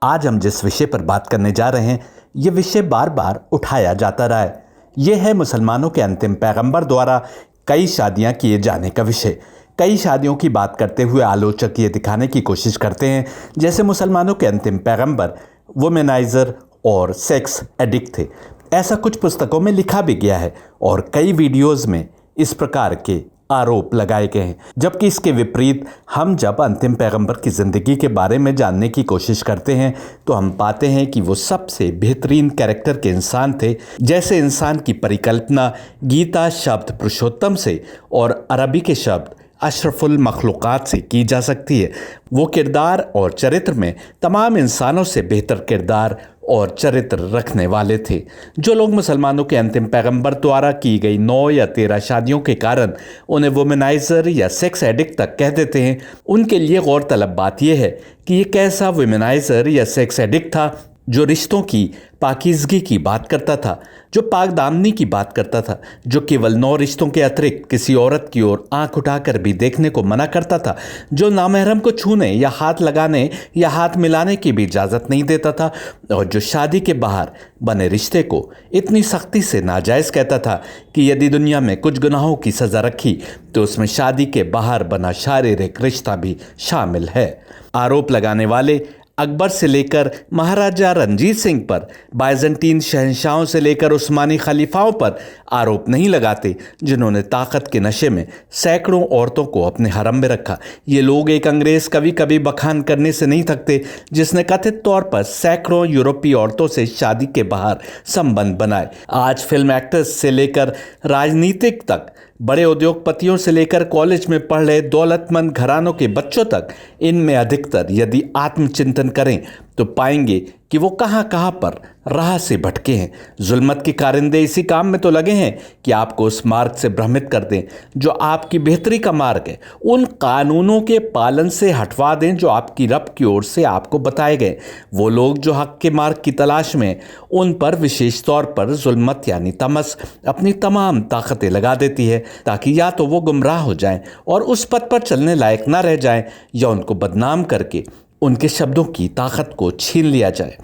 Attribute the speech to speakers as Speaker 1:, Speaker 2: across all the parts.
Speaker 1: आज हम जिस विषय पर बात करने जा रहे हैं, ये विषय बार बार उठाया जाता रहा है। ये है मुसलमानों के अंतिम पैगंबर द्वारा कई शादियां किए जाने का विषय। कई शादियों की बात करते हुए आलोचक ये दिखाने की कोशिश करते हैं जैसे मुसलमानों के अंतिम पैगंबर वुमेनाइजर और सेक्स एडिक्ट थे। ऐसा कुछ पुस्तकों में लिखा भी गया है और कई वीडियोज़ में इस प्रकार के आरोप लगाए गए हैं। जबकि इसके विपरीत हम जब अंतिम पैगंबर की ज़िंदगी के बारे में जानने की कोशिश करते हैं तो हम पाते हैं कि वो सबसे बेहतरीन कैरेक्टर के इंसान थे। जैसे इंसान की परिकल्पना गीता शब्द पुरुषोत्तम से और अरबी के शब्द अशरफुल मखलूक़ात से की जा सकती है। वो किरदार और चरित्र में तमाम इंसानों से बेहतर किरदार और चरित्र रखने वाले थे। जो लोग मुसलमानों के अंतिम पैगंबर द्वारा की गई 9 या 13 शादियों के कारण उन्हें वुमेनाइजर या सेक्स एडिक्ट तक कह देते हैं, उनके लिए गौरतलब बात यह है कि ये कैसा वुमेनाइजर या सेक्स एडिक्ट था जो रिश्तों की पाकीज़गी की बात करता था, जो पाकदामनी की बात करता था, जो केवल 9 रिश्तों के अतिरिक्त किसी औरत की ओर आंख उठाकर भी देखने को मना करता था, जो नामहरम को छूने या हाथ लगाने या हाथ मिलाने की भी इजाज़त नहीं देता था, और जो शादी के बाहर बने रिश्ते को इतनी सख्ती से नाजायज़ कहता था कि यदि दुनिया में कुछ गुनाहों की सज़ा रखी तो उसमें शादी के बाहर बना शारीरिक रिश्ता भी शामिल है। आरोप लगाने वाले अकबर से लेकर महाराजा रंजीत सिंह पर, बाइजेंटीन शहंशाहों से लेकर उस्मानी खलीफाओं पर आरोप नहीं लगाते जिन्होंने ताकत के नशे में सैकड़ों औरतों को अपने हरम में रखा। ये लोग एक अंग्रेज़ कभी कभी बखान करने से नहीं थकते जिसने कथित तौर पर सैकड़ों यूरोपीय औरतों से शादी के बाहर संबंध बनाए। आज फिल्म एक्टर्स से लेकर राजनीतिक तक, बड़े उद्योगपतियों से लेकर कॉलेज में पढ़ रहे दौलतमंद घरानों के बच्चों तक, इनमें अधिकतर यदि आत्मचिंतन करें तो पाएंगे कि वो कहाँ कहाँ पर राह से भटके हैं। जुल्मत के कारिंदे इसी काम में तो लगे हैं कि आपको उस मार्ग से भ्रमित कर दें जो आपकी बेहतरी का मार्ग है, उन कानूनों के पालन से हटवा दें जो आपकी रब की ओर से आपको बताए गए। वो लोग जो हक के मार्ग की तलाश में, उन पर विशेष तौर पर जुल्मत यानी तमस अपनी तमाम ताकतें लगा देती है ताकि या तो वो गुमराह हो जाएं और उस पथ पर चलने लायक ना रह जाएं, या उनको बदनाम करके उनके शब्दों की ताकत को छीन लिया जाए।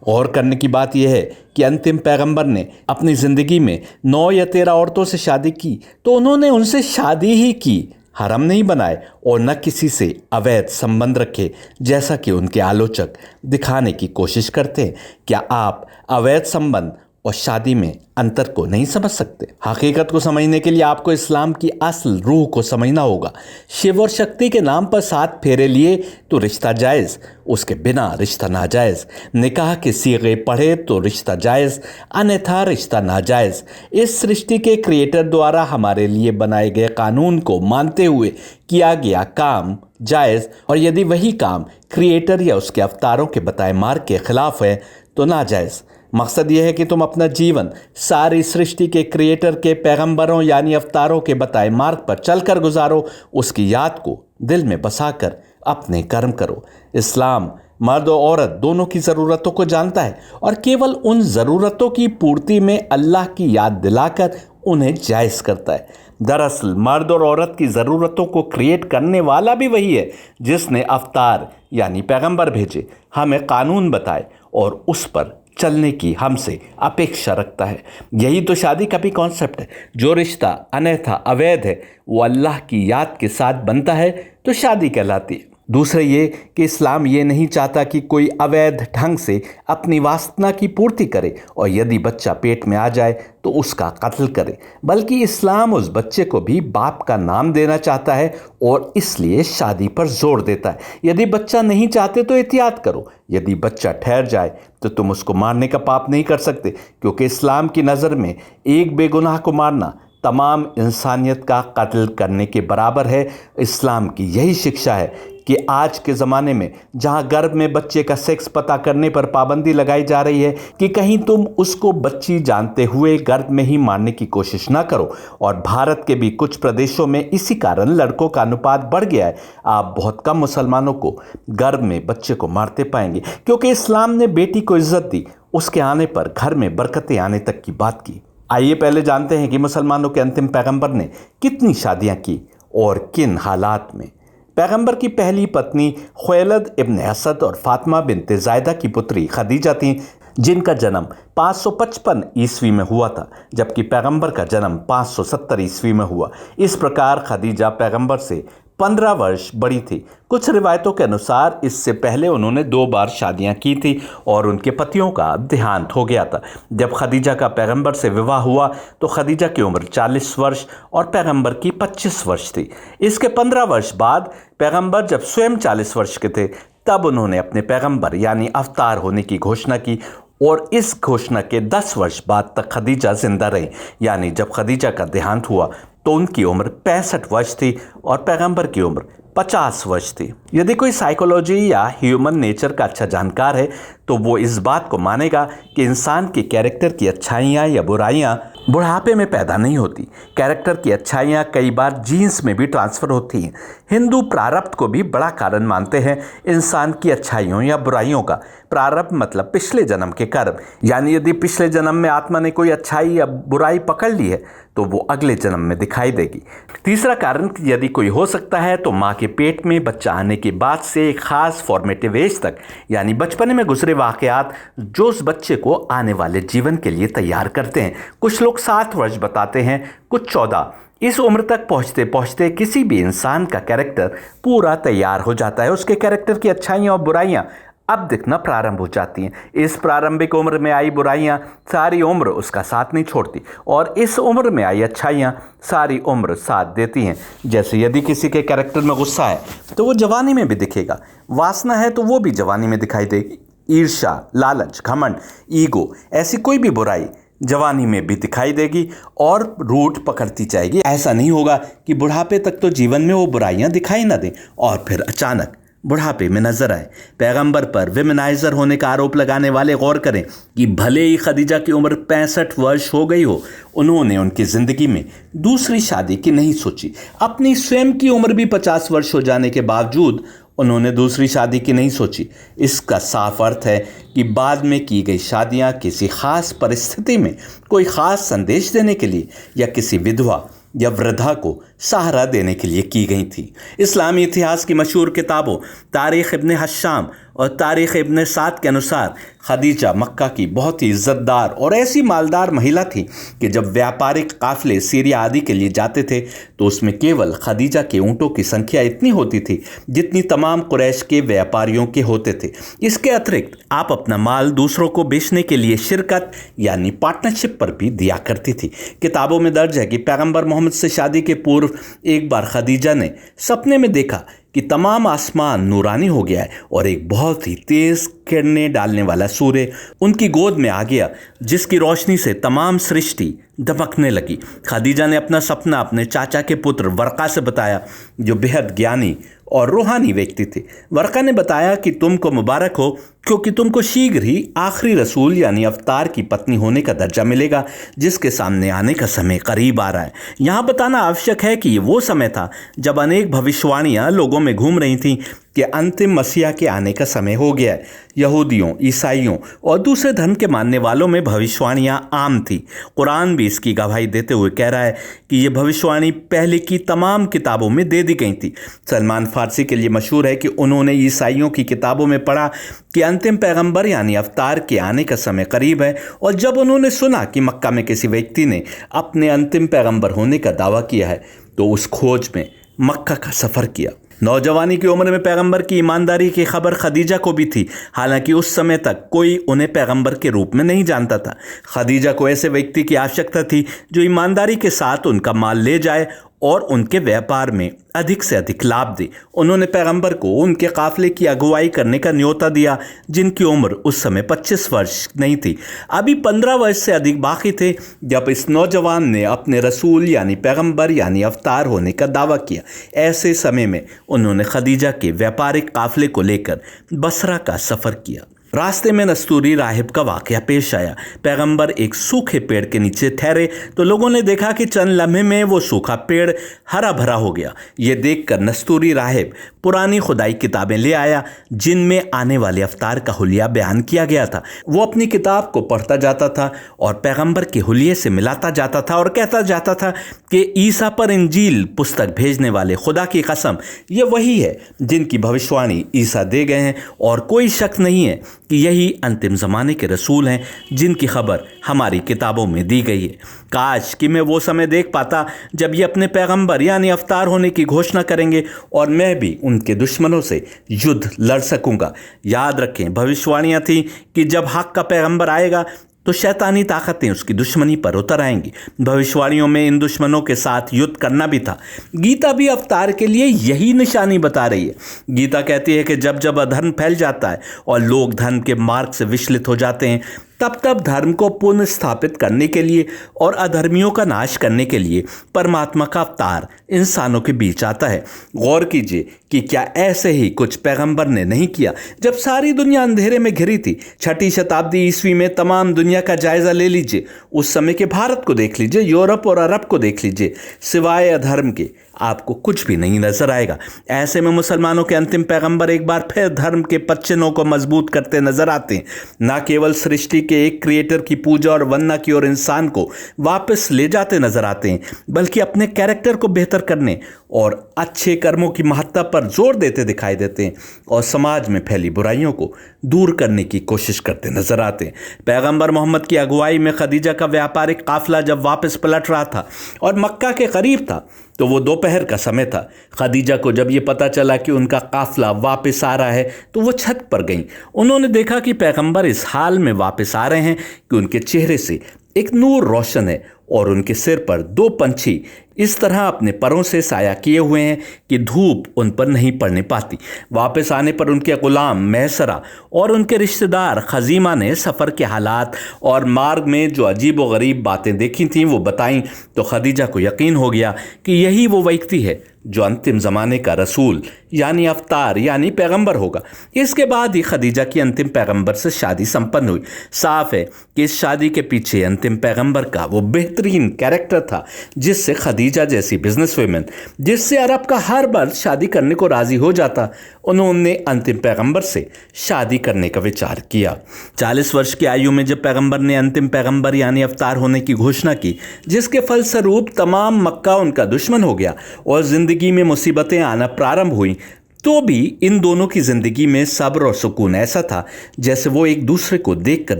Speaker 1: और करने की बात यह है कि अंतिम पैगंबर ने अपनी ज़िंदगी में 9 या 13 औरतों से शादी की तो उन्होंने उनसे शादी ही की, हरम नहीं बनाए और न किसी से अवैध संबंध रखे जैसा कि उनके आलोचक दिखाने की कोशिश करते हैं। क्या आप अवैध संबंध और शादी में अंतर को नहीं समझ सकते? हकीकत को समझने के लिए आपको इस्लाम की असल रूह को समझना होगा। शिव और शक्ति के नाम पर 7 फेरे लिए तो रिश्ता जायज़, उसके बिना रिश्ता नाजायज़। निकाह के सीगे पढ़े तो रिश्ता जायज़, अन्यथा रिश्ता नाजायज़। इस सृष्टि के क्रिएटर द्वारा हमारे लिए बनाए गए कानून को मानते हुए किया गया काम जायज़, और यदि वही काम क्रिएटर या उसके अवतारों के बताए मार्ग के खिलाफ है तो नाजायज़। मकसद यह है कि तुम अपना जीवन सारी सृष्टि के क्रिएटर के पैगंबरों यानी अवतारों के बताए मार्ग पर चलकर गुजारो, उसकी याद को दिल में बसाकर अपने कर्म करो। इस्लाम मर्द और औरत दोनों की ज़रूरतों को जानता है और केवल उन ज़रूरतों की पूर्ति में अल्लाह की याद दिलाकर उन्हें जायज़ करता है। दरअसल मर्द और औरत की ज़रूरतों को क्रिएट करने वाला भी वही है जिसने अवतार यानी पैगंबर भेजे, हमें कानून बताए और उस पर चलने की हमसे अपेक्षा रखता है। यही तो शादी का भी कॉन्सेप्ट है। जो रिश्ता अन्यथा अवैध है वो अल्लाह की याद के साथ बनता है तो शादी कहलाती है। दूसरा ये कि इस्लाम ये नहीं चाहता कि कोई अवैध ढंग से अपनी वासना की पूर्ति करे और यदि बच्चा पेट में आ जाए तो उसका कत्ल करे, बल्कि इस्लाम उस बच्चे को भी बाप का नाम देना चाहता है और इसलिए शादी पर जोर देता है। यदि बच्चा नहीं चाहते तो एहतियात करो, यदि बच्चा ठहर जाए तो तुम उसको मारने का पाप नहीं कर सकते, क्योंकि इस्लाम की नज़र में एक बेगुनाह को मारना तमाम इंसानियत का कत्ल करने के बराबर है। इस्लाम की यही शिक्षा है कि आज के ज़माने में जहां गर्भ में बच्चे का सेक्स पता करने पर पाबंदी लगाई जा रही है कि कहीं तुम उसको बच्ची जानते हुए गर्भ में ही मारने की कोशिश ना करो, और भारत के भी कुछ प्रदेशों में इसी कारण लड़कों का अनुपात बढ़ गया है। आप बहुत कम मुसलमानों को गर्भ में बच्चे को मारते पाएंगे, क्योंकि इस्लाम ने बेटी को इज्जत दी, उसके आने पर घर में बरकतें आने तक की बात की। आइए पहले जानते हैं कि मुसलमानों के अंतिम पैगंबर ने कितनी शादियां की और किन हालात में। पैगंबर की पहली पत्नी खुवैलद इब्न असद और फातिमा बिन्त ज़ायदा की पुत्री खदीजा थीं, जिनका जन्म 555 ईस्वी में हुआ था, जबकि पैगंबर का जन्म 570 ईस्वी में हुआ। इस प्रकार खदीजा पैगंबर से 15 वर्ष बड़ी थी। कुछ रिवायतों के अनुसार इससे पहले उन्होंने 2 बार शादियां की थी और उनके पतियों का देहांत हो गया था। जब खदीजा का पैगंबर से विवाह हुआ तो खदीजा की उम्र 40 वर्ष और पैगंबर की 25 वर्ष थी। इसके 15 वर्ष बाद पैगंबर जब स्वयं 40 वर्ष के थे, तब उन्होंने अपने पैगंबर यानी अवतार होने की घोषणा की और इस घोषणा के 10 वर्ष बाद तक खदीजा जिंदा रही। यानी जब खदीजा का देहांत हुआ तो उनकी उम्र 65 वर्ष थी और पैगंबर की उम्र 50 वर्ष थी। यदि कोई साइकोलॉजी या ह्यूमन नेचर का अच्छा जानकार है तो वो इस बात को मानेगा कि इंसान के कैरेक्टर की अच्छाइयाँ या बुराइयाँ बुढ़ापे में पैदा नहीं होती। कैरेक्टर की अच्छाइयाँ कई बार जीन्स में भी ट्रांसफ़र होती हैं। हिंदू प्रारब्ध को भी बड़ा कारण मानते हैं इंसान की अच्छाइयों या बुराइयों का। प्रारब्ध मतलब पिछले जन्म के कर्म, यानी यदि पिछले जन्म में आत्मा ने कोई अच्छाई या बुराई पकड़ ली है तो वो अगले जन्म में दिखाई देगी। तीसरा कारण यदि कोई हो सकता है तो माँ के पेट में बच्चा आने के बाद से एक खास फॉर्मेटिव एज तक, यानी बचपन में गुजरे वाक़यात जो उस बच्चे को आने वाले जीवन के लिए तैयार करते हैं। कुछ लोग 7 वर्ष बताते हैं, कुछ 14। इस उम्र तक पहुँचते पहुँचते किसी भी इंसान का कैरेक्टर पूरा तैयार हो जाता है। उसके कैरेक्टर की अच्छाइयाँ और बुराइयाँ अब दिखना प्रारंभ हो जाती हैं। इस प्रारंभिक उम्र में आई बुराइयां सारी उम्र उसका साथ नहीं छोड़ती और इस उम्र में आई अच्छाइयां सारी उम्र साथ देती हैं। जैसे यदि किसी के कैरेक्टर में गुस्सा है तो वो जवानी में भी दिखेगा, वासना है तो वो भी जवानी में दिखाई देगी। ईर्ष्या, लालच, घमंड, ईगो, ऐसी कोई भी बुराई जवानी में भी दिखाई देगी और रूट पकड़ती जाएगी। ऐसा नहीं होगा कि बुढ़ापे तक तो जीवन में वो बुराइयां दिखाई ना दें और फिर अचानक बुढ़ापे में नजर आए। पैगंबर पर विमेनाइजर होने का आरोप लगाने वाले गौर करें कि भले ही खदीजा की उम्र 65 वर्ष हो गई हो, उन्होंने उनकी ज़िंदगी में दूसरी शादी की नहीं सोची। अपनी स्वयं की उम्र भी 50 वर्ष हो जाने के बावजूद उन्होंने दूसरी शादी की नहीं सोची। इसका साफ अर्थ है कि बाद में की गई शादियां किसी खास परिस्थिति में कोई खास संदेश देने के लिए या किसी विधवा या वृद्धा को सहारा देने के लिए की गई थी। इस्लामी इतिहास की मशहूर किताबों तारीख़ इब्न हश्शाम और तारीख़ इब्न साद के अनुसार खदीजा मक्का की बहुत ही इज़्ज़तदार और ऐसी मालदार महिला थी कि जब व्यापारिक काफ़िले सीरिया आदि के लिए जाते थे तो उसमें केवल खदीजा के ऊँटों की संख्या इतनी होती थी जितनी तमाम कुरैश के व्यापारियों के होते थे। इसके अतिरिक्त आप अपना माल दूसरों को बेचने के लिए शिरकत यानी पार्टनरशिप पर भी दिया करती थी। किताबों में दर्ज है कि पैगंबर मोहम्मद से शादी के पूर्व एक बार खदीजा ने सपने में देखा कि तमाम आसमान नूरानी हो गया है और एक बहुत ही तेज किरणें डालने वाला सूर्य उनकी गोद में आ गया, जिसकी रोशनी से तमाम सृष्टि दमकने लगी। खदीजा ने अपना सपना अपने चाचा के पुत्र वर्का से बताया, जो बेहद ज्ञानी और रूहानी व्यक्ति थे। वर्का ने बताया कि तुमको मुबारक हो, क्योंकि तुमको शीघ्र ही आखिरी रसूल यानी अवतार की पत्नी होने का दर्जा मिलेगा, जिसके सामने आने का समय करीब आ रहा है। यहाँ बताना आवश्यक है कि ये वो समय था जब अनेक भविष्यवाणियाँ लोगों में घूम रही थीं कि अंतिम मसीहा के आने का समय हो गया है। यहूदियों, ईसाइयों और दूसरे धर्म के मानने वालों में भविष्यवाणियाँ आम थी। कुरान भी इसकी गवाही देते हुए कह रहा है कि ये भविष्यवाणी पहले की तमाम किताबों में दे दी गई थी। सलमान फारसी के लिए मशहूर है कि उन्होंने ईसाइयों की किताबों में पढ़ा कि अंतिम पैगंबर यानी अवतार के आने का समय करीब है, और जब उन्होंने सुना कि मक्का में किसी व्यक्ति ने अपने अंतिम पैगंबर होने का दावा किया है तो उस खोज में मक्का का सफ़र किया। नौजवानी की उम्र में पैगंबर की ईमानदारी की खबर खदीजा को भी थी, हालांकि उस समय तक कोई उन्हें पैगंबर के रूप में नहीं जानता था। खदीजा को ऐसे व्यक्ति की आवश्यकता थी जो ईमानदारी के साथ उनका माल ले जाए और उनके व्यापार में अधिक से अधिक लाभ दे। उन्होंने पैगंबर को उनके काफिले की अगुवाई करने का न्योता दिया, जिनकी उम्र उस समय 25 वर्ष नहीं थी, अभी 15 वर्ष से अधिक बाकी थे जब इस नौजवान ने अपने रसूल यानी पैगंबर यानी अवतार होने का दावा किया। ऐसे समय में उन्होंने खदीजा के व्यापारिक काफिले को लेकर बसरा का सफ़र किया। रास्ते में नस्तूरी राहिब का वाकया पेश आया। पैगंबर एक सूखे पेड़ के नीचे ठहरे तो लोगों ने देखा कि चंद लम्हे में वो सूखा पेड़ हरा भरा हो गया। ये देखकर नस्तूरी राहिब पुरानी खुदाई किताबें ले आया जिनमें आने वाले अवतार का हुलिया बयान किया गया था। वो अपनी किताब को पढ़ता जाता था और पैगंबर के हुलिये से मिलाता जाता था और कहता जाता था कि ईसा पर इंजील पुस्तक भेजने वाले खुदा की कसम, ये वही है जिनकी भविष्यवाणी ईसा दे गए हैं और कोई शक नहीं है कि यही अंतिम ज़माने के रसूल हैं जिनकी खबर हमारी किताबों में दी गई है। काश कि मैं वो समय देख पाता जब ये अपने पैगंबर यानी अवतार होने की घोषणा करेंगे और मैं भी उनके दुश्मनों से युद्ध लड़ सकूंगा। याद रखें, भविष्यवाणियां थी कि जब हक का पैगंबर आएगा तो शैतानी ताकतें उसकी दुश्मनी पर उतर आएंगी। भविष्यवाणियों में इन दुश्मनों के साथ युद्ध करना भी था। गीता भी अवतार के लिए यही निशानी बता रही है। गीता कहती है कि जब जब अधर्म फैल जाता है और लोग धर्म के मार्ग से विचलित हो जाते हैं, तब तब धर्म को पुनः स्थापित करने के लिए और अधर्मियों का नाश करने के लिए परमात्मा का अवतार इंसानों के बीच आता है। गौर कीजिए कि क्या ऐसे ही कुछ पैगंबर ने नहीं किया जब सारी दुनिया अंधेरे में घिरी थी। 6वीं शताब्दी ईस्वी में तमाम दुनिया का जायजा ले लीजिए। उस समय के भारत को देख लीजिए, यूरोप और अरब को देख लीजिए, सिवाय अधर्म के आपको कुछ भी नहीं नजर आएगा। ऐसे में मुसलमानों के अंतिम पैगंबर एक बार फिर धर्म के पच्चनों को मजबूत करते नजर आते हैं। न केवल सृष्टि के एक क्रिएटर की पूजा और वंदना की ओर इंसान को वापस ले जाते नजर आते हैं, बल्कि अपने कैरेक्टर को बेहतर करने और अच्छे कर्मों की महत्ता पर जोर देते दिखाई देते हैं और समाज में फैली बुराइयों को दूर करने की कोशिश करते नजर आते हैं। पैगंबर मोहम्मद की अगुवाई में खदीजा का व्यापारिक काफिला जब वापस पलट रहा था और मक्का के करीब था तो वो दोपहर का समय था। खदीजा को जब ये पता चला कि उनका काफिला वापस आ रहा है तो वो छत पर गईं। उन्होंने देखा कि पैगंबर इस हाल में वापस आ रहे हैं कि उनके चेहरे से एक नूर रोशन है और उनके सिर पर 2 पंछी इस तरह अपने परों से साया किए हुए हैं कि धूप उन पर नहीं पड़ने पाती। वापस आने पर उनके गुलाम मैसरा और उनके रिश्तेदार खजीमा ने सफ़र के हालात और मार्ग में जो अजीब व गरीब बातें देखी थीं वो बताईं तो खदीजा को यकीन हो गया कि यही वो व्यक्ति है जो अंतिम ज़माने का रसूल यानी अवतार यानी पैगंबर होगा। इसके बाद ही खदीजा की अंतिम पैगंबर से शादी संपन्न हुई। साफ है कि इस शादी के पीछे अंतिम पैगंबर का वो बेहतरीन कैरेक्टर था जिससे खदीजा जैसी बिजनेस वुमेन, जिससे अरब का हर मर्द शादी करने को राजी हो जाता, उन्होंने अंतिम पैगंबर से शादी करने का विचार किया। 40 वर्ष की आयु में जब पैगंबर ने अंतिम पैगंबर यानी अवतार होने की घोषणा की, जिसके फलस्वरूप तमाम मक्का उनका दुश्मन हो गया और जिंदगी में मुसीबतें आना प्रारंभ हुई, तो भी इन दोनों की जिंदगी में सब्र और सुकून ऐसा था जैसे वो एक दूसरे को देखकर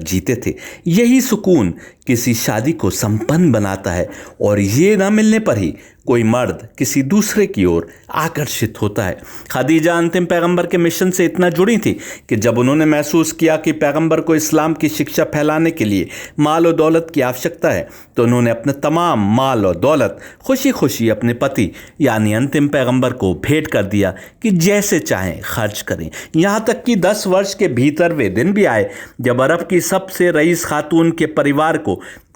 Speaker 1: जीते थे। यही सुकून किसी शादी को संपन्न बनाता है और ये ना मिलने पर ही कोई मर्द किसी दूसरे की ओर आकर्षित होता है। खदीजा अंतिम पैगंबर के मिशन से इतना जुड़ी थी कि जब उन्होंने महसूस किया कि पैगंबर को इस्लाम की शिक्षा फैलाने के लिए माल और दौलत की आवश्यकता है तो उन्होंने अपने तमाम माल और दौलत खुशी खुशी अपने पति यानी अंतिम पैगंबर को भेंट कर दिया कि जैसे चाहें खर्च करें। यहाँ तक कि 10 वर्ष के भीतर वे दिन भी आए जब अरब की सबसे रईस खातून के परिवार को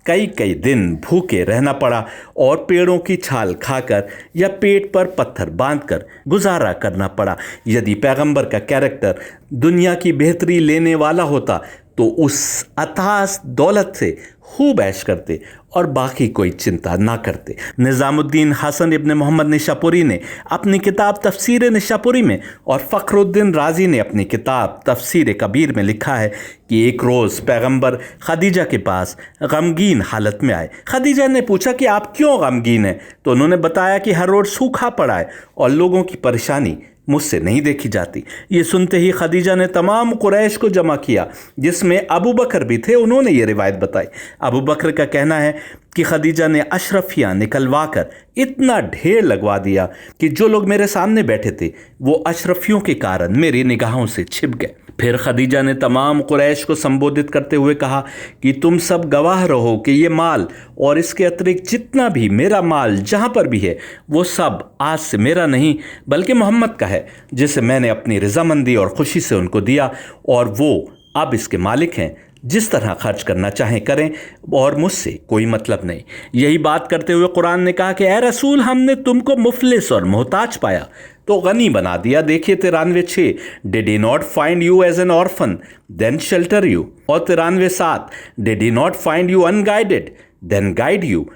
Speaker 1: कई कई दिन भूखे रहना पड़ा और पेड़ों की छाल खाकर या पेट पर पत्थर बांधकर गुजारा करना पड़ा। यदि पैगंबर का कैरेक्टर दुनिया की बेहतरी लेने वाला होता तो उस अथाह दौलत से खूब ऐश करते और बाकी कोई चिंता ना करते। निज़ामुद्दीन हसन इब्न मोहम्मद निशापुरी ने अपनी किताब तफसीर निशापुरी में और फ़खरुद्दीन राजी ने अपनी किताब तफसीर कबीर में लिखा है कि एक रोज़ पैगंबर खदीजा के पास गमगीन हालत में आए। खदीजा ने पूछा कि आप क्यों गमगीन हैं, तो उन्होंने बताया कि हर रोज़ सूखा पड़ा है और लोगों की परेशानी मुझसे नहीं देखी जाती। ये सुनते ही खदीजा ने तमाम कुरैश को जमा किया जिसमें अबू बकर भी थे। उन्होंने ये रिवायत बताई। अबू बकर का कहना है कि खदीजा ने अशरफियाँ निकलवा कर इतना ढेर लगवा दिया कि जो लोग मेरे सामने बैठे थे वो अशरफियों के कारण मेरी निगाहों से छिप गए। फिर खदीजा ने तमाम कुरैश को संबोधित करते हुए कहा कि तुम सब गवाह रहो कि ये माल और इसके अतिरिक्त जितना भी मेरा माल जहाँ पर भी है वो सब आज से मेरा नहीं बल्कि मोहम्मद का है, जिसे मैंने अपनी रजामंदी और खुशी से उनको दिया और वो अब इसके मालिक हैं। जिस तरह खर्च करना चाहें करें और मुझसे कोई मतलब नहीं। यही बात करते हुए कुरान ने कहा कि ए रसूल, हमने तुमको मुफलिस और मोहताज पाया। तो गनी बना दिया। देखिए 93:6, did he not find you as an orphan then shelter you. और 93:7, did he not find you unguided then guide you.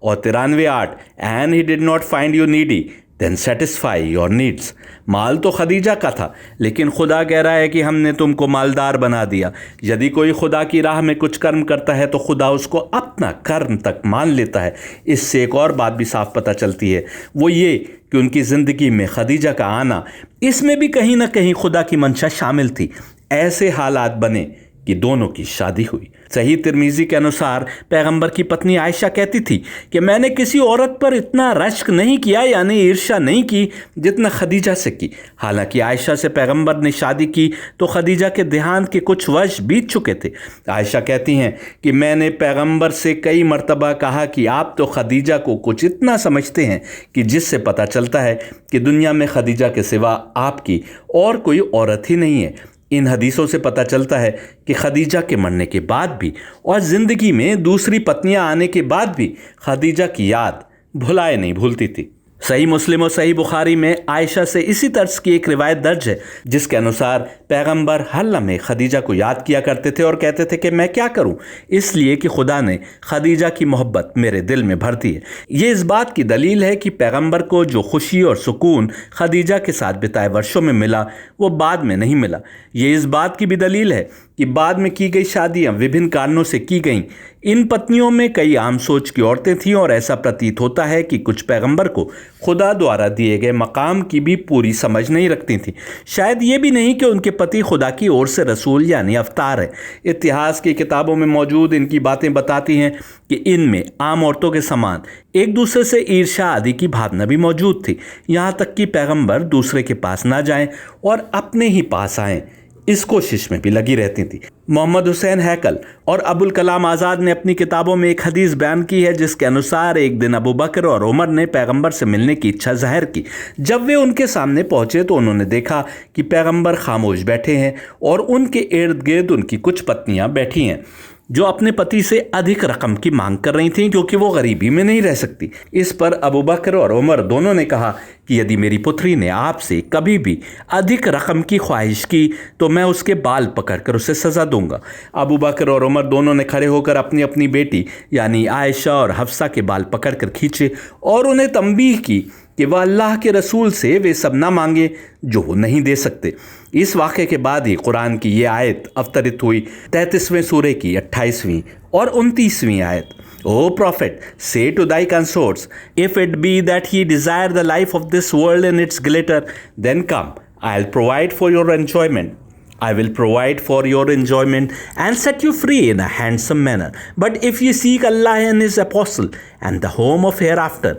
Speaker 1: और 93:8, and he did not find you needy then satisfy your needs. माल तो Khadija का था, लेकिन खुदा कह रहा है कि हमने तुमको मालदार बना दिया। यदि कोई खुदा की राह में कुछ कर्म करता है तो खुदा उसको अपना कर्म तक मान लेता है। इससे एक और बात भी साफ पता चलती है, वो ये कि उनकी ज़िंदगी में खदीजा का आना, इसमें भी कहीं ना कहीं खुदा की मंशा शामिल थी। ऐसे हालात बने कि दोनों की शादी हुई। सही तिरमिजी के अनुसार पैगंबर की पत्नी आयशा कहती थी कि मैंने किसी औरत पर इतना रश्क नहीं किया, यानी ईर्ष्या नहीं की, जितना खदीजा से की। हालांकि आयशा से पैगंबर ने शादी की तो खदीजा के देहांत के कुछ वर्ष बीत चुके थे। आयशा कहती हैं कि मैंने पैगंबर से कई मर्तबा कहा कि आप तो खदीजा को कुछ इतना समझते हैं कि जिससे पता चलता है कि दुनिया में खदीजा के सिवा आपकी और कोई औरत ही नहीं है। इन हदीसों से पता चलता है कि खदीजा के मरने के बाद भी और ज़िंदगी में दूसरी पत्नियां आने के बाद भी खदीजा की याद भुलाए नहीं भूलती थी। सही मुस्लिम और सही बुखारी में आयशा से इसी तर्ज की एक रिवायत दर्ज है, जिसके अनुसार पैगंबर हर लम्हे खदीजा को याद किया करते थे और कहते थे कि मैं क्या करूं, इसलिए कि खुदा ने खदीजा की मोहब्बत मेरे दिल में भर दी है। ये इस बात की दलील है कि पैगंबर को जो खुशी और सुकून खदीजा के साथ बिताए वर्षों में मिला, वो बाद में नहीं मिला। ये इस बात की भी दलील है कि बाद में की गई शादियां विभिन्न कारणों से की गईं। इन पत्नियों में कई आम सोच की औरतें थीं और ऐसा प्रतीत होता है कि कुछ पैगंबर को खुदा द्वारा दिए गए मकाम की भी पूरी समझ नहीं रखती थीं। शायद ये भी नहीं कि उनके पति खुदा की ओर से रसूल यानी अवतार है। इतिहास की किताबों में मौजूद इनकी बातें बताती हैं कि इनमें आम औरतों के समान एक दूसरे से ईर्ष्या आदि की भावना भी मौजूद थी। यहाँ तक कि पैगंबर दूसरे के पास ना जाएं और अपने ही पास आएं, इस कोशिश में भी लगी रहती थी। मोहम्मद हुसैन हैकल और अबुल कलाम आज़ाद ने अपनी किताबों में एक हदीस बयान की है, जिसके अनुसार एक दिन अबू बकर और उमर ने पैगंबर से मिलने की इच्छा जाहिर की। जब वे उनके सामने पहुंचे तो उन्होंने देखा कि पैगंबर खामोश बैठे हैं और उनके इर्द गिर्द उनकी कुछ पत्नियां बैठी हैं जो अपने पति से अधिक रकम की मांग कर रही थीं, क्योंकि वो गरीबी में नहीं रह सकती। इस पर अबू बकर और उमर दोनों ने कहा कि यदि मेरी पुत्री ने आपसे कभी भी अधिक रकम की ख्वाहिश की तो मैं उसके बाल पकड़कर उसे सज़ा दूंगा। अबू बकर और उमर दोनों ने खड़े होकर अपनी अपनी बेटी यानी आयशा और हफ्सा के बाल पकड़कर खींचे और उन्हें तंबीह की कि वह अल्लाह के रसूल से वे सब ना मांगे जो वो नहीं दे सकते। इस वाक़े के बाद ही कुरान की ये आयत अवतरित हुई, 33वें सूरे की 28वीं और 29वीं आयत। O prophet, say to thy consorts, if it be that ye desire the life of this world and its glitter, then come, I'll provide for your enjoyment. I will provide for your enjoyment and set you free in a handsome manner. But if ye seek Allah and His apostle and the home of hereafter,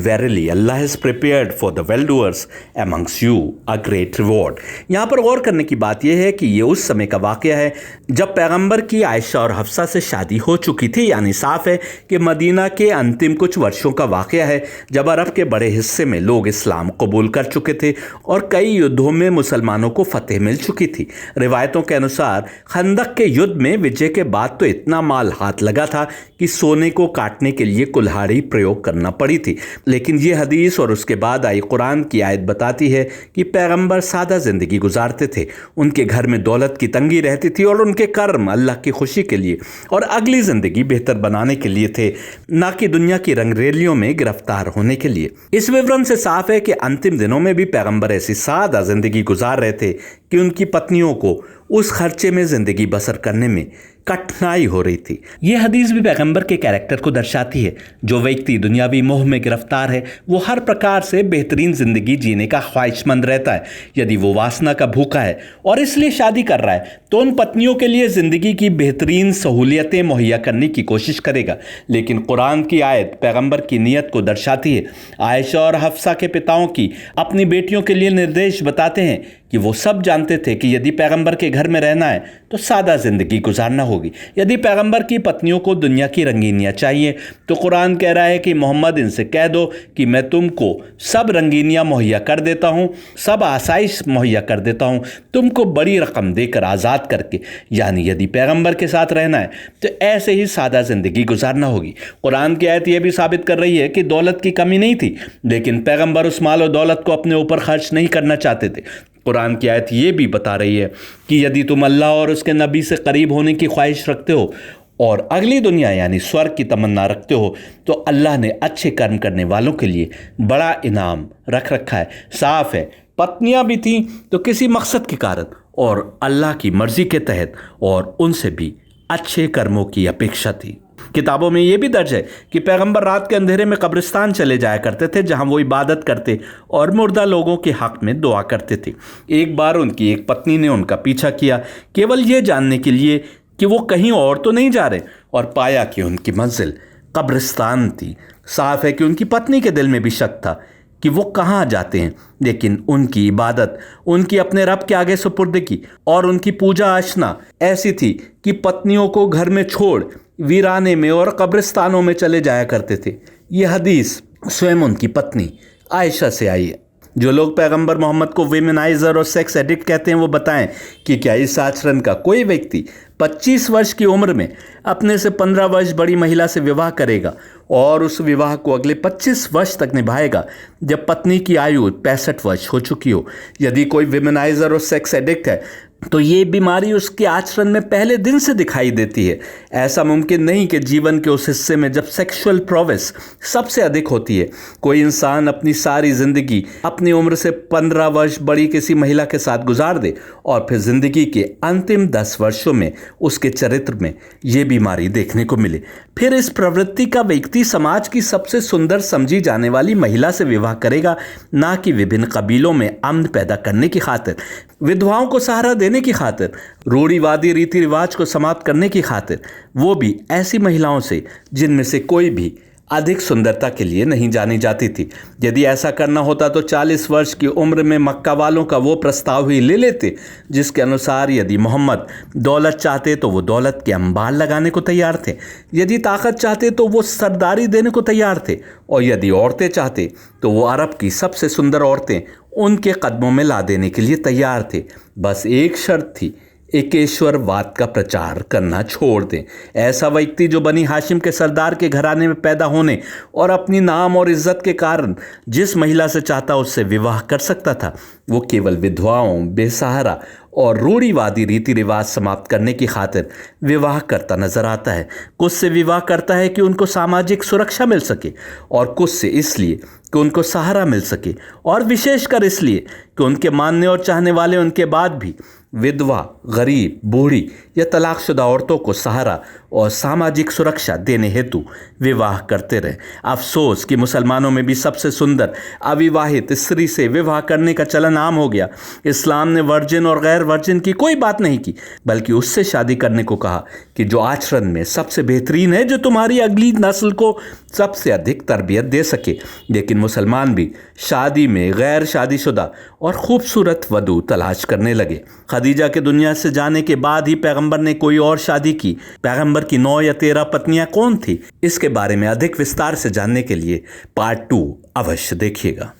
Speaker 1: verily Allah has prepared for the well-doers amongst you a great reward. यहाँ पर गौर करने की बात यह है कि ये उस समय का वाक़या है जब पैगंबर की आयशा और हफ्सा से शादी हो चुकी थी। यानी साफ है कि मदीना के अंतिम कुछ वर्षों का वाक़या है जब अरब के बड़े हिस्से में लोग इस्लाम कबूल कर चुके थे और कई युद्धों में मुसलमानों को फतेह मिल चुकी थी। रिवायतों के अनुसार खंदक के युद्ध में विजय के बाद तो इतना माल हाथ लगा था कि सोने को काटने के लिए कुल्हाड़ी प्रयोग करना पड़ी थी। लेकिन ये हदीस और उसके बाद आई कुरान की आयत बताती है कि पैगंबर सादा ज़िंदगी गुजारते थे। उनके घर में दौलत की तंगी रहती थी और उनके कर्म अल्लाह की खुशी के लिए और अगली ज़िंदगी बेहतर बनाने के लिए थे, ना कि दुनिया की रंगरेलियों में गिरफ्तार होने के लिए। इस विवरण से साफ है कि अंतिम दिनों में भी पैगंबर ऐसी सादा ज़िंदगी गुजार रहे थे कि उनकी पत्नियों को उस खर्चे में ज़िंदगी बसर करने में कठिनाई हो रही थी। यह हदीस भी पैगंबर के कैरेक्टर को दर्शाती है। जो व्यक्ति दुनियावी मोह में गिरफ्तार है वो हर प्रकार से बेहतरीन जिंदगी जीने का ख्वाहिशमंद रहता है। यदि वो वासना का भूखा है और इसलिए शादी कर रहा है तो उन पत्नियों के लिए जिंदगी की बेहतरीन सहूलियतें मुहैया करने की कोशिश करेगा। लेकिन कुरान की आयत पैगंबर की नीयत को दर्शाती है। आयशा और हफ्सा के पिताओं की अपनी बेटियों के लिए निर्देश बताते हैं कि वो सब जानते थे कि यदि पैगंबर के घर में रहना है तो सादा जिंदगी गुजारना होगा। होगी। यदि पैगंबर की पत्नियों को दुनिया की रंगीनियाँ चाहिए तो कुरान कह रहा है कि मोहम्मद इनसे कह दो कि मैं तुमको सब रंगीनियाँ मुहैया कर देता हूँ, सब आसाइश मुहैया कर देता हूँ, तुमको बड़ी रकम देकर आज़ाद करके। यानी यदि पैगंबर के साथ रहना है तो ऐसे ही सादा ज़िंदगी गुजारना होगी। कुरान की आयत यह भी साबित कर रही है कि दौलत की कमी नहीं थी, लेकिन पैगंबर उस माल और दौलत को अपने ऊपर खर्च नहीं करना चाहते थे। कुरान की आयत ये भी बता रही है कि यदि तुम अल्लाह और उसके नबी से करीब होने की ख्वाहिश रखते हो और अगली दुनिया यानी स्वर्ग की तमन्ना रखते हो तो अल्लाह ने अच्छे कर्म करने वालों के लिए बड़ा इनाम रख रखा है। साफ है, पत्नियां भी थीं तो किसी मकसद के कारण और अल्लाह की मर्जी के तहत, और उनसे भी अच्छे कर्मों की अपेक्षा थी। किताबों में यह भी दर्ज है कि पैगंबर रात के अंधेरे में कब्रिस्तान चले जाया करते थे, जहां वो इबादत करते और मुर्दा लोगों के हक में दुआ करते थे। एक बार उनकी एक पत्नी ने उनका पीछा किया, केवल ये जानने के लिए कि वो कहीं और तो नहीं जा रहे, और पाया कि उनकी मंजिल कब्रिस्तान थी। साफ है कि उनकी पत्नी के दिल में भी शक था कि वो कहाँ जाते हैं, लेकिन उनकी इबादत, उनकी अपने रब के आगे सुपुर्दगी और उनकी पूजा अर्चना ऐसी थी कि पत्नियों को घर में छोड़ वीराने में और कब्रिस्तानों में चले जाया करते थे। यह हदीस स्वयं उनकी पत्नी आयशा से आई है। जो लोग पैगंबर मोहम्मद को वेमेनाइजर और सेक्स एडिक्ट कहते हैं वो बताएं कि क्या इस आचरण का कोई व्यक्ति 25 वर्ष की उम्र में अपने से 15 वर्ष बड़ी महिला से विवाह करेगा और उस विवाह को अगले 25 वर्ष तक निभाएगा जब पत्नी की आयु 65 वर्ष हो चुकी हो। यदि कोई वेमेनाइजर और सेक्स एडिक्ट है तो ये बीमारी उसके आचरण में पहले दिन से दिखाई देती है। ऐसा मुमकिन नहीं कि जीवन के उस हिस्से में जब सेक्सुअल प्रोवेस सबसे अधिक होती है, कोई इंसान अपनी सारी ज़िंदगी अपनी उम्र से 15 वर्ष बड़ी किसी महिला के साथ गुजार दे और फिर ज़िंदगी के अंतिम 10 वर्षों में उसके चरित्र में ये बीमारी देखने को मिले। फिर इस प्रवृत्ति का व्यक्ति समाज की सबसे सुंदर समझी जाने वाली महिला से विवाह करेगा, ना कि विभिन्न कबीलों में अमन पैदा करने की खातिर, विधवाओं को सहारा देने की खातिर, रूढ़िवादी रीति रिवाज को समाप्त करने की खातिर, वो भी ऐसी महिलाओं से जिनमें से कोई भी अधिक सुंदरता के लिए नहीं जानी जाती थी। यदि ऐसा करना होता तो 40 वर्ष की उम्र में मक्का वालों का वो प्रस्ताव ही ले लेते जिसके अनुसार यदि मोहम्मद दौलत चाहते तो वो दौलत के अंबार लगाने को तैयार थे, यदि ताकत चाहते तो वो सरदारी देने को तैयार थे, और यदि औरतें चाहते तो वो अरब की सबसे सुंदर औरतें उनके कदमों में ला देने के लिए तैयार थे। बस एक शर्त थी, एकेश्वरवाद का प्रचार करना छोड़ दें। ऐसा व्यक्ति जो बनी हाशिम के सरदार के घराने में पैदा होने और अपनी नाम और इज्जत के कारण जिस महिला से चाहता उससे विवाह कर सकता था, वो केवल विधवाओं, बेसहारा और रूढ़िवादी रीति रिवाज समाप्त करने की खातिर विवाह करता नजर आता है। कुछ से विवाह करता है कि उनको सामाजिक सुरक्षा मिल सके, और कुछ से इसलिए कि उनको सहारा मिल सके, और विशेषकर इसलिए कि उनके मानने और चाहने वाले उनके बाद भी विधवा, गरीब, बूढ़ी या तलाकशुदा औरतों को सहारा और सामाजिक सुरक्षा देने हेतु विवाह करते रहे। अफसोस कि मुसलमानों में भी सबसे सुंदर अविवाहित स्त्री से विवाह करने का चलन आम हो गया। इस्लाम ने वर्जिन और गैर वर्जिन की कोई बात नहीं की, बल्कि उससे शादी करने को कहा कि जो आचरण में सबसे बेहतरीन है, जो तुम्हारी अगली नस्ल को सबसे अधिक तरबियत दे सके। लेकिन मुसलमान भी शादी में गैर शादीशुदा और खूबसूरत वधू तलाश करने लगे। खदीजा के दुनिया से जाने के बाद ही पैगंबर ने कोई और शादी की। पैगंबर की 9 या 13 पत्नियां कौन थी, इसके बारे में अधिक विस्तार से जानने के लिए पार्ट 2 अवश्य देखिएगा।